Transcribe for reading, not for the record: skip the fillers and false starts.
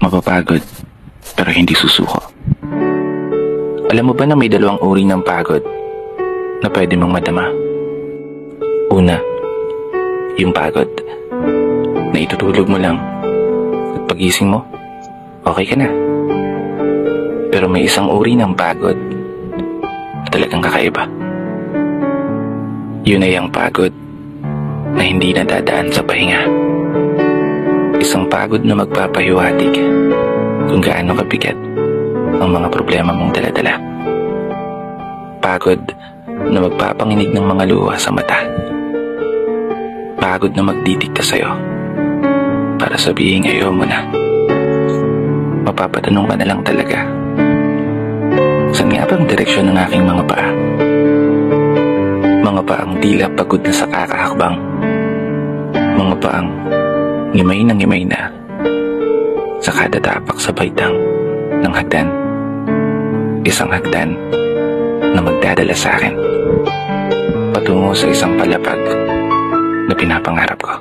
mapapagod pero hindi susuko. Alam mo ba na may dalawang uri ng pagod na pwede mong madama? Una, yung pagod na itutulog mo lang at pagising mo, okay ka na. Pero may isang uri ng pagod na talagang kakaiba. Yun ay ang pagod na hindi nadadaan sa pahinga. Isang pagod na magpapahiwatig kung gaano kabigat ang mga problema mong daladala. Pagod na magpapanginig ng mga luha sa mata. Pagod na magdidikta sa'yo para sabihin ayaw mo na. Mapapatanong ka na lang talaga, saan nga bang direksyon ng aking mga paa? Mga paang tila pagod na sa kakahakbang. Mga paang ngimay na sa kada tapak sa baitang ng hagdan. Isang hagdan na magdadala sa akin patungo sa isang palapag na pinapangarap ko.